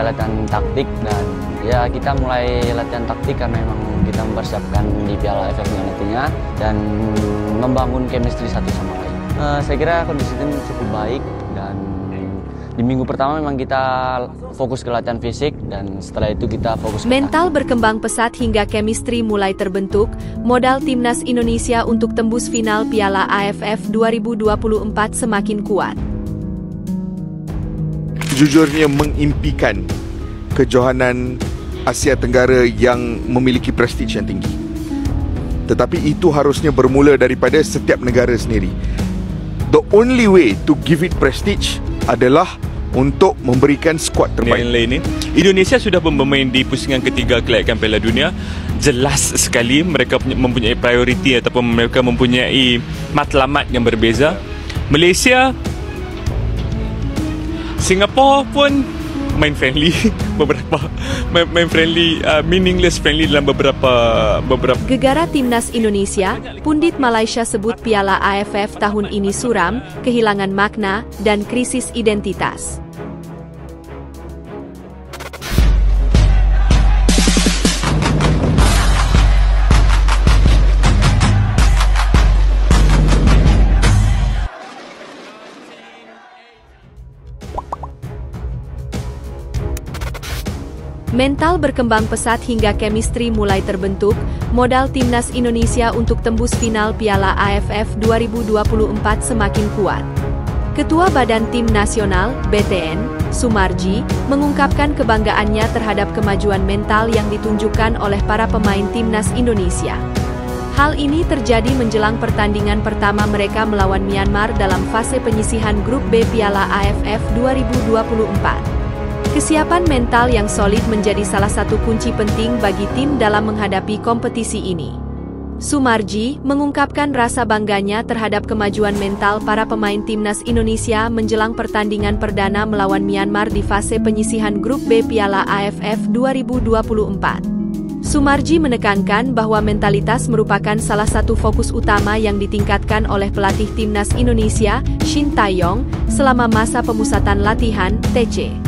kita latihan taktik, dan ya kita mulai latihan taktik karena memang kita mempersiapkan di Piala AFF nantinya dan membangun chemistry satu sama lain. Saya kira kondisi tim cukup baik, dan di minggu pertama memang kita fokus ke latihan fisik, dan setelah itu kita fokus ke mental berkembang pesat hingga chemistry mulai terbentuk. Modal timnas Indonesia untuk tembus final Piala AFF 2024 semakin kuat. Jujurnya mengimpikan kejohanan Asia Tenggara yang memiliki prestij yang tinggi. Tetapi itu harusnya bermula daripada setiap negara sendiri. The only way to give it prestige adalah untuk memberikan skuad terbaik. Lain ni, Indonesia sudah bermain di pusingan ketiga kelayakan Piala Dunia. Jelas sekali mereka mempunyai prioriti ataupun mereka mempunyai matlamat yang berbeza. Malaysia, Singapura pun main friendly beberapa main friendly, meaningless friendly dalam beberapa. Gegara timnas Indonesia, pundit Malaysia sebut Piala AFF tahun ini suram, kehilangan makna, dan krisis identitas. Mental berkembang pesat hingga chemistry mulai terbentuk. Modal timnas Indonesia untuk tembus final Piala AFF 2024 semakin kuat. Ketua Badan Tim Nasional, BTN, Sumarji, mengungkapkan kebanggaannya terhadap kemajuan mental yang ditunjukkan oleh para pemain timnas Indonesia. Hal ini terjadi menjelang pertandingan pertama mereka melawan Myanmar dalam fase penyisihan grup B Piala AFF 2024. Kesiapan mental yang solid menjadi salah satu kunci penting bagi tim dalam menghadapi kompetisi ini. Sumarji mengungkapkan rasa bangganya terhadap kemajuan mental para pemain timnas Indonesia menjelang pertandingan perdana melawan Myanmar di fase penyisihan grup B Piala AFF 2024. Sumarji menekankan bahwa mentalitas merupakan salah satu fokus utama yang ditingkatkan oleh pelatih timnas Indonesia, Shin Tae-yong, selama masa pemusatan latihan, TC.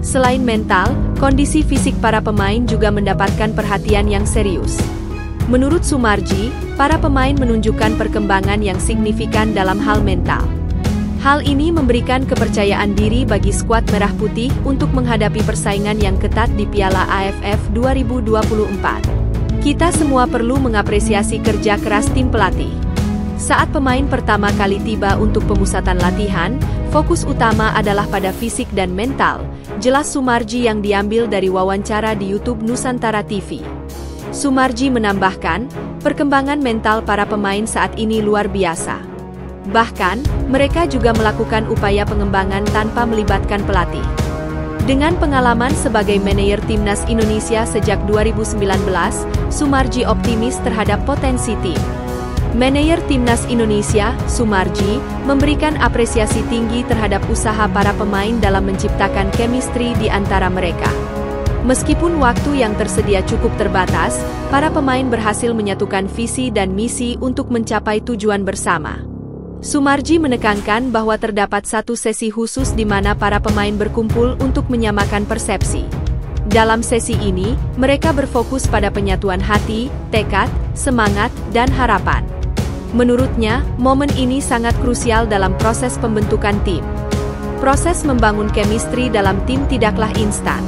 Selain mental, kondisi fisik para pemain juga mendapatkan perhatian yang serius. Menurut Sumarji, para pemain menunjukkan perkembangan yang signifikan dalam hal mental. Hal ini memberikan kepercayaan diri bagi skuad Merah Putih untuk menghadapi persaingan yang ketat di Piala AFF 2024. Kita semua perlu mengapresiasi kerja keras tim pelatih. Saat pemain pertama kali tiba untuk pemusatan latihan, fokus utama adalah pada fisik dan mental, jelas Sumarji yang diambil dari wawancara di YouTube Nusantara TV. Sumarji menambahkan, perkembangan mental para pemain saat ini luar biasa. Bahkan, mereka juga melakukan upaya pengembangan tanpa melibatkan pelatih. Dengan pengalaman sebagai manajer timnas Indonesia sejak 2019, Sumarji optimis terhadap potensi tim. Manajer timnas Indonesia, Sumarji, memberikan apresiasi tinggi terhadap usaha para pemain dalam menciptakan chemistry di antara mereka. Meskipun waktu yang tersedia cukup terbatas, para pemain berhasil menyatukan visi dan misi untuk mencapai tujuan bersama. Sumarji menekankan bahwa terdapat satu sesi khusus di mana para pemain berkumpul untuk menyamakan persepsi. Dalam sesi ini, mereka berfokus pada penyatuan hati, tekad, semangat, dan harapan. Menurutnya, momen ini sangat krusial dalam proses pembentukan tim. Proses membangun chemistry dalam tim tidaklah instan.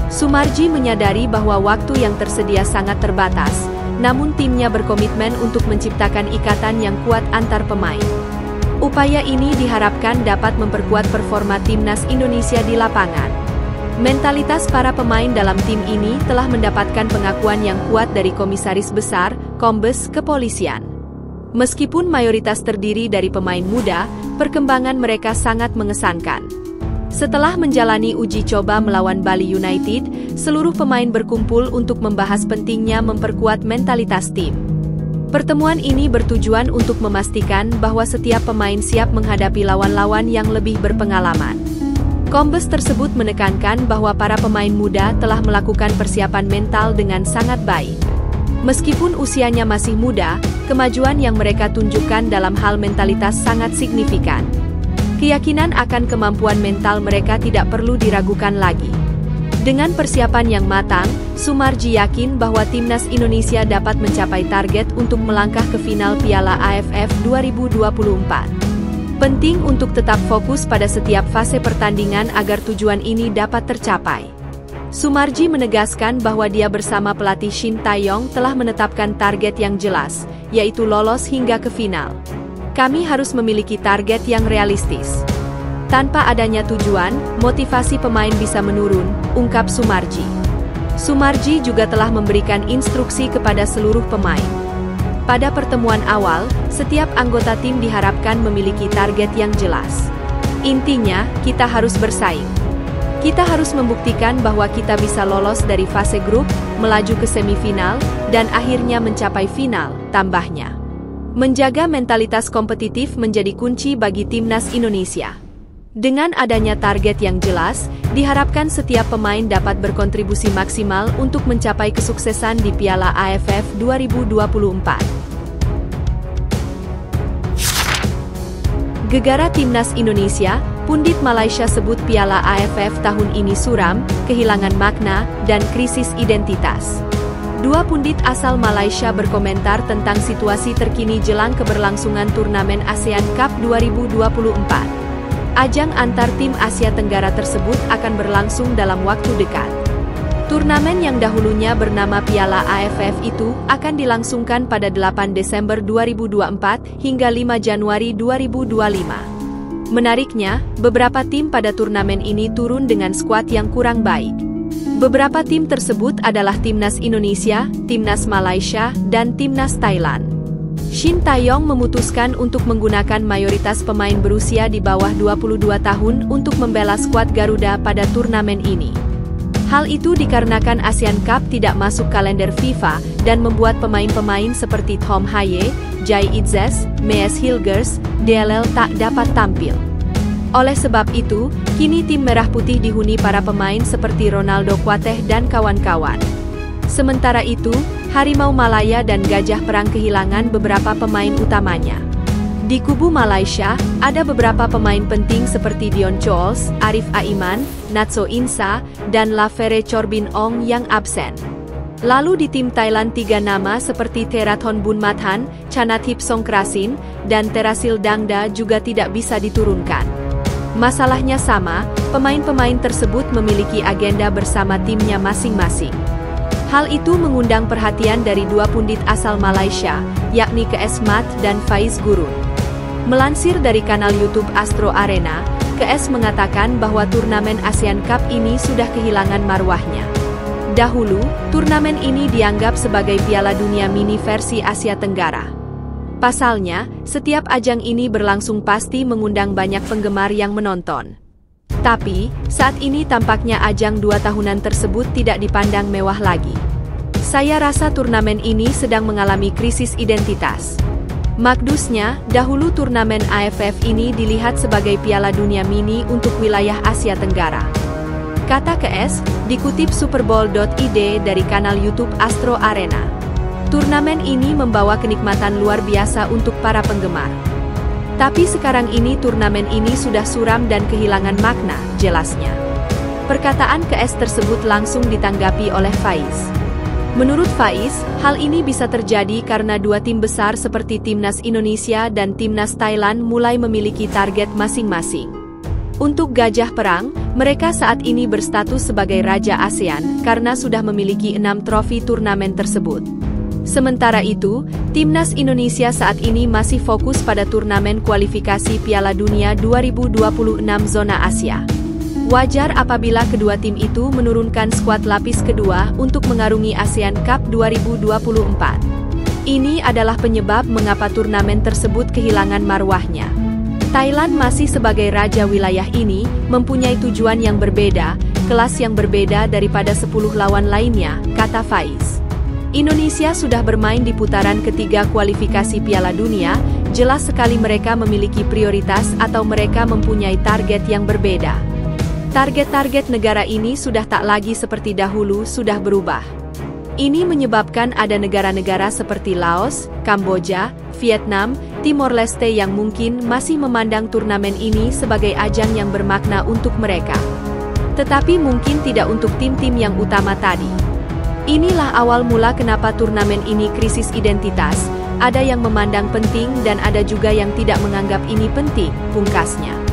Sumarji menyadari bahwa waktu yang tersedia sangat terbatas, namun timnya berkomitmen untuk menciptakan ikatan yang kuat antar pemain. Upaya ini diharapkan dapat memperkuat performa timnas Indonesia di lapangan. Mentalitas para pemain dalam tim ini telah mendapatkan pengakuan yang kuat dari Komisaris Besar, Kombes Kepolisian. Meskipun mayoritas terdiri dari pemain muda, perkembangan mereka sangat mengesankan. Setelah menjalani uji coba melawan Bali United, seluruh pemain berkumpul untuk membahas pentingnya memperkuat mentalitas tim. Pertemuan ini bertujuan untuk memastikan bahwa setiap pemain siap menghadapi lawan-lawan yang lebih berpengalaman. Kombes tersebut menekankan bahwa para pemain muda telah melakukan persiapan mental dengan sangat baik. Meskipun usianya masih muda, kemajuan yang mereka tunjukkan dalam hal mentalitas sangat signifikan. Keyakinan akan kemampuan mental mereka tidak perlu diragukan lagi. Dengan persiapan yang matang, Sumarji yakin bahwa timnas Indonesia dapat mencapai target untuk melangkah ke final Piala AFF 2024. Penting untuk tetap fokus pada setiap fase pertandingan agar tujuan ini dapat tercapai. Sumarji menegaskan bahwa dia bersama pelatih Shin Tae-yong telah menetapkan target yang jelas, yaitu lolos hingga ke final. Kami harus memiliki target yang realistis. Tanpa adanya tujuan, motivasi pemain bisa menurun, ungkap Sumarji. Sumarji juga telah memberikan instruksi kepada seluruh pemain. Pada pertemuan awal, setiap anggota tim diharapkan memiliki target yang jelas. Intinya, kita harus bersaing. Kita harus membuktikan bahwa kita bisa lolos dari fase grup, melaju ke semifinal, dan akhirnya mencapai final, tambahnya. Menjaga mentalitas kompetitif menjadi kunci bagi timnas Indonesia. Dengan adanya target yang jelas, diharapkan setiap pemain dapat berkontribusi maksimal untuk mencapai kesuksesan di Piala AFF 2024. Gegara timnas Indonesia, pundit Malaysia sebut Piala AFF tahun ini suram, kehilangan makna, dan krisis identitas. Dua pundit asal Malaysia berkomentar tentang situasi terkini jelang keberlangsungan turnamen ASEAN Cup 2024. Ajang antar tim Asia Tenggara tersebut akan berlangsung dalam waktu dekat. Turnamen yang dahulunya bernama Piala AFF itu akan dilangsungkan pada 8 Desember 2024 hingga 5 Januari 2025. Menariknya, beberapa tim pada turnamen ini turun dengan skuad yang kurang baik. Beberapa tim tersebut adalah Timnas Indonesia, Timnas Malaysia, dan Timnas Thailand. Shin Tae-yong memutuskan untuk menggunakan mayoritas pemain berusia di bawah 22 tahun untuk membela skuad Garuda pada turnamen ini. Hal itu dikarenakan ASEAN Cup tidak masuk kalender FIFA dan membuat pemain-pemain seperti Tom Haye, Jai Itzes, Mees Hilgers, DLL tak dapat tampil. Oleh sebab itu, kini tim Merah Putih dihuni para pemain seperti Ronaldo Kuateh dan kawan-kawan. Sementara itu, Harimau Malaya dan Gajah Perang kehilangan beberapa pemain utamanya. Di kubu Malaysia, ada beberapa pemain penting seperti Dion Chols, Arif Aiman, Natso Insa, dan Lafere Corbin Ong yang absen. Lalu di tim Thailand 3 nama seperti Therathon Bunmathan, Chanathip Songkrasin, dan Terasil Dangda juga tidak bisa diturunkan. Masalahnya sama, pemain-pemain tersebut memiliki agenda bersama timnya masing-masing. Hal itu mengundang perhatian dari dua pundit asal Malaysia, yakni KS Mat dan Faiz Gurun. Melansir dari kanal YouTube Astro Arena, KS mengatakan bahwa turnamen ASEAN Cup ini sudah kehilangan marwahnya. Dahulu, turnamen ini dianggap sebagai Piala Dunia mini versi Asia Tenggara. Pasalnya, setiap ajang ini berlangsung pasti mengundang banyak penggemar yang menonton. Tapi, saat ini tampaknya ajang 2 tahunan tersebut tidak dipandang mewah lagi. Saya rasa turnamen ini sedang mengalami krisis identitas. Makdusnya, dahulu turnamen AFF ini dilihat sebagai Piala Dunia Mini untuk wilayah Asia Tenggara. Kata KS, dikutip superbowl.id dari kanal YouTube Astro Arena. Turnamen ini membawa kenikmatan luar biasa untuk para penggemar. Tapi sekarang ini turnamen ini sudah suram dan kehilangan makna, jelasnya. Perkataan KS tersebut langsung ditanggapi oleh Faiz. Menurut Faiz, hal ini bisa terjadi karena dua tim besar seperti Timnas Indonesia dan Timnas Thailand mulai memiliki target masing-masing. Untuk Gajah Perang, mereka saat ini berstatus sebagai Raja ASEAN karena sudah memiliki 6 trofi turnamen tersebut. Sementara itu, Timnas Indonesia saat ini masih fokus pada turnamen kualifikasi Piala Dunia 2026 zona Asia. Wajar apabila kedua tim itu menurunkan skuad lapis kedua untuk mengarungi ASEAN Cup 2024. Ini adalah penyebab mengapa turnamen tersebut kehilangan marwahnya. Thailand masih sebagai raja wilayah ini, mempunyai tujuan yang berbeda, kelas yang berbeda daripada 10 lawan lainnya, kata Faiz. Indonesia sudah bermain di putaran ketiga kualifikasi Piala Dunia, jelas sekali mereka memiliki prioritas atau mereka mempunyai target yang berbeda. Target-target negara ini sudah tak lagi seperti dahulu, sudah berubah. Ini menyebabkan ada negara-negara seperti Laos, Kamboja, Vietnam, Timor Leste yang mungkin masih memandang turnamen ini sebagai ajang yang bermakna untuk mereka. Tetapi mungkin tidak untuk tim-tim yang utama tadi. Inilah awal mula kenapa turnamen ini krisis identitas, ada yang memandang penting dan ada juga yang tidak menganggap ini penting, pungkasnya.